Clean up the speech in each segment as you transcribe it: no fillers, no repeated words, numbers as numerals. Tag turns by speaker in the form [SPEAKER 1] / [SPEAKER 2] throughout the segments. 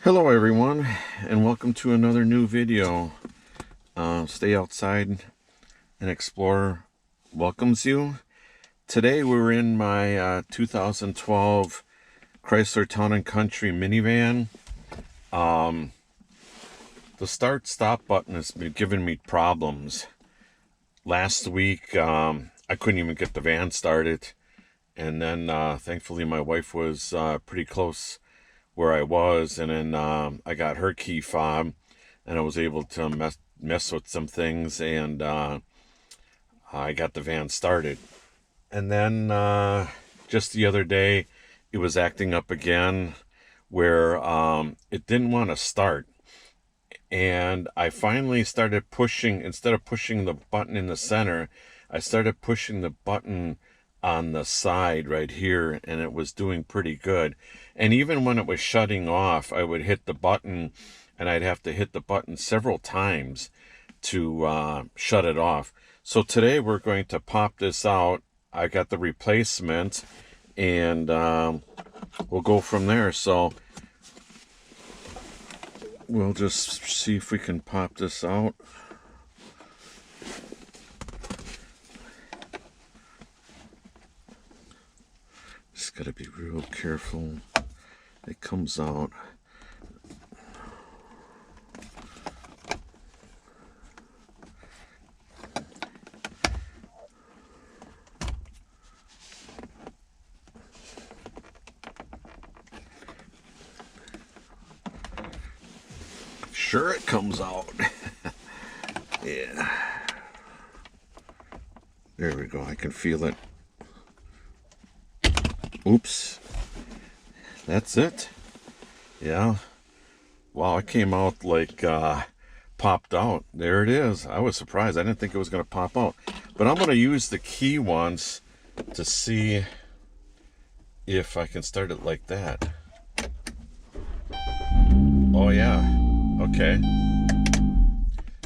[SPEAKER 1] Hello everyone, and welcome to another new video. Stay outside and explore welcomes you. Today we're in my 2012 Chrysler Town & Country minivan. The start-stop button has been giving me problems. Last week I couldn't even get the van started, and then thankfully my wife was pretty close where I was, and then I got her key fob and I was able to mess with some things, and I got the van started. And then just the other day it was acting up again where it didn't want to start, and I finally started pushing. Instead of pushing the button in the center, I started pushing the button on the side right here, and it was doing pretty good. And even when it was shutting off, I would hit the button, and I'd have to hit the button several times to shut it off. So today we're going to pop this out. I got the replacement, and we'll go from there. So we'll just see if we can pop this out. Just gotta be real careful. It comes out. Sure, it comes out. Yeah. There we go. I can feel it. Oops. That's it. Yeah. Wow, it came out like popped out. There it is. I was surprised. I didn't think it was going to pop out. But I'm going to use the key once to see if I can start it like that. Oh, yeah. Okay.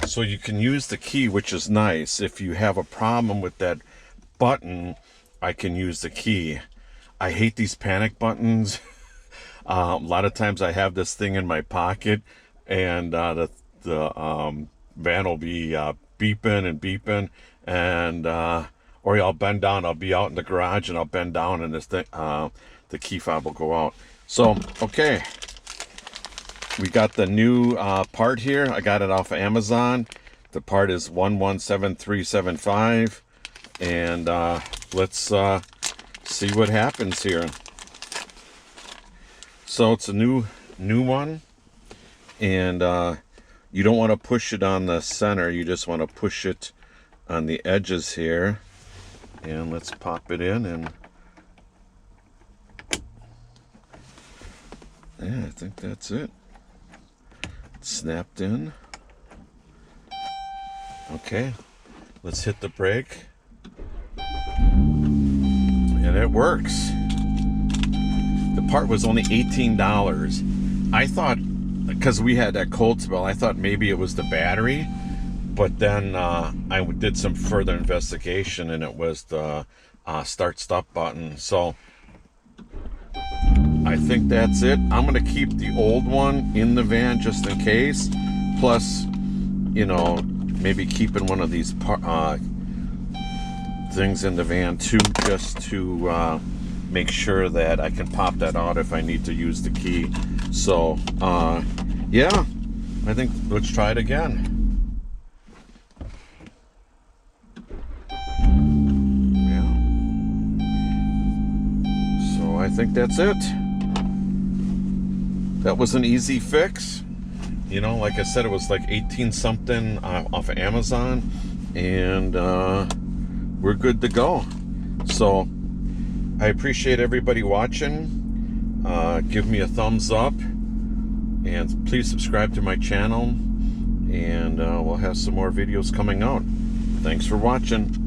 [SPEAKER 1] So you can use the key, which is nice. If you have a problem with that button, I can use the key. I hate these panic buttons. A lot of times I have this thing in my pocket, and the van will be beeping and beeping, and or I'll bend down. I'll be out in the garage and I'll bend down, and this thing, the key fob will go out. So okay, we got the new part here. I got it off of Amazon. The part is 117375, and let's see what happens here. So it's a new one, and you don't want to push it on the center. You just want to push it on the edges here. And let's pop it in, and yeah, I think that's it. It's snapped in. Okay, let's hit the brake. And it works. The part was only $18. I thought, because we had that cold spell, I thought maybe it was the battery. But then I did some further investigation, and it was the start-stop button. So I think that's it. I'm going to keep the old one in the van just in case. Plus, you know, maybe keeping one of these things in the van too, just to make sure that I can pop that out if I need to use the key. So yeah, I think let's try it again. Yeah, so I think that's it. That was an easy fix. You know, like I said, it was like 18 something off of Amazon, and we're good to go. So I appreciate everybody watching. Give me a thumbs up, and please subscribe to my channel, and we'll have some more videos coming out. Thanks for watching.